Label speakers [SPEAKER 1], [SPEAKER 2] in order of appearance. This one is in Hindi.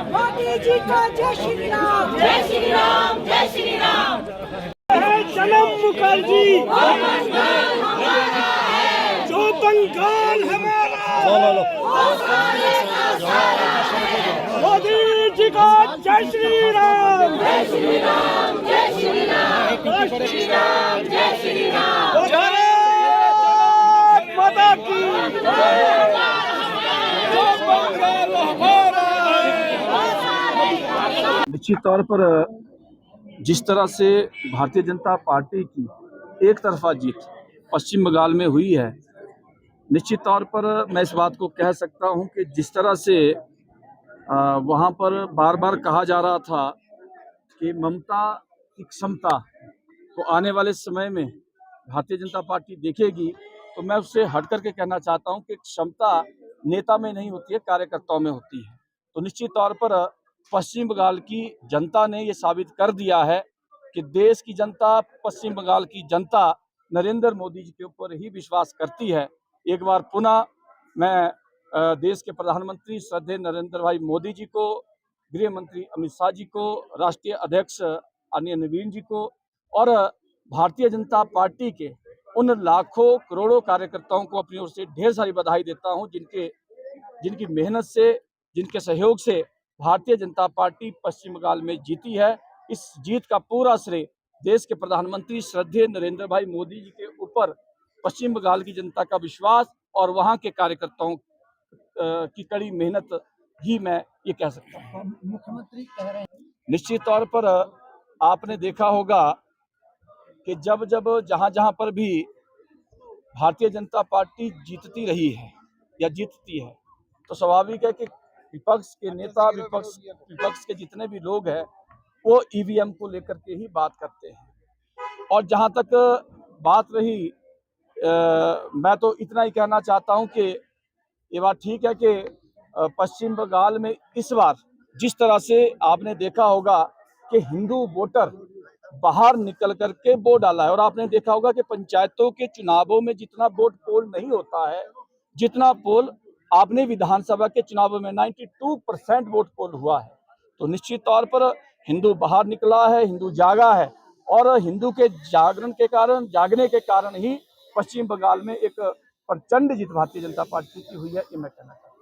[SPEAKER 1] मोदी जी का जय श्री राम, जय श्री राम, जय श्री राम। सनम मुखर्जी जो बंगाल हमारा, मोदी जी का जय श्री राम, जय श्री राम, जय श्री राम, जय श्री राम, जय श्री राम। माता की
[SPEAKER 2] निश्चित तौर पर जिस तरह से भारतीय जनता पार्टी की एक तरफा जीत पश्चिम बंगाल में हुई है, निश्चित तौर पर मैं इस बात को कह सकता हूं कि जिस तरह से वहां पर बार बार कहा जा रहा था कि ममता की क्षमता को आने वाले समय में भारतीय जनता पार्टी देखेगी, तो मैं उससे हट करके कहना चाहता हूं कि क्षमता नेता में नहीं होती है, कार्यकर्ताओं में होती है। तो निश्चित तौर पर पश्चिम बंगाल की जनता ने ये साबित कर दिया है कि देश की जनता, पश्चिम बंगाल की जनता नरेंद्र मोदी जी के ऊपर ही विश्वास करती है। एक बार पुनः मैं देश के प्रधानमंत्री श्रद्धेय नरेंद्र भाई मोदी जी को, गृह मंत्री अमित शाह जी को, राष्ट्रीय अध्यक्ष आदरणीय नवीन जी को और भारतीय जनता पार्टी के उन लाखों करोड़ों कार्यकर्ताओं को अपनी ओर से ढेर सारी बधाई देता हूं, जिनकी मेहनत से, जिनके सहयोग से भारतीय जनता पार्टी पश्चिम बंगाल में जीती है। इस जीत का पूरा श्रेय देश के प्रधानमंत्री श्रद्धेय नरेंद्र भाई मोदी जी के ऊपर पश्चिम बंगाल की जनता का विश्वास और वहां के कार्यकर्ताओं की कड़ी मेहनत ही मैं ये कह सकता हूँ।
[SPEAKER 3] मुख्यमंत्री कह रहे हैं
[SPEAKER 2] निश्चित तौर पर आपने देखा होगा कि जब जहां पर भी भारतीय जनता पार्टी जीतती रही है या जीतती है, तो स्वाभाविक है कि विपक्ष के नेता, विपक्ष के जितने भी लोग हैं वो ईवीएम को लेकर के ही बात करते हैं। और जहां तक बात रही, मैं तो इतना ही कहना चाहता हूं कि ये बात ठीक है कि पश्चिम बंगाल में इस बार जिस तरह से आपने देखा होगा कि हिंदू वोटर बाहर निकल करके वोट डाला है, और आपने देखा होगा कि पंचायतों के चुनावों में जितना वोट पोल नहीं होता है, जितना पोल आपने विधानसभा के चुनावों में 92% वोट पोल हुआ है। तो निश्चित तौर पर हिंदू बाहर निकला है, हिंदू जागा है, और हिंदू के जागने के कारण ही पश्चिम बंगाल में एक प्रचंड जीत भारतीय जनता पार्टी की हुई है, ये मैं कहना चाहता हूँ।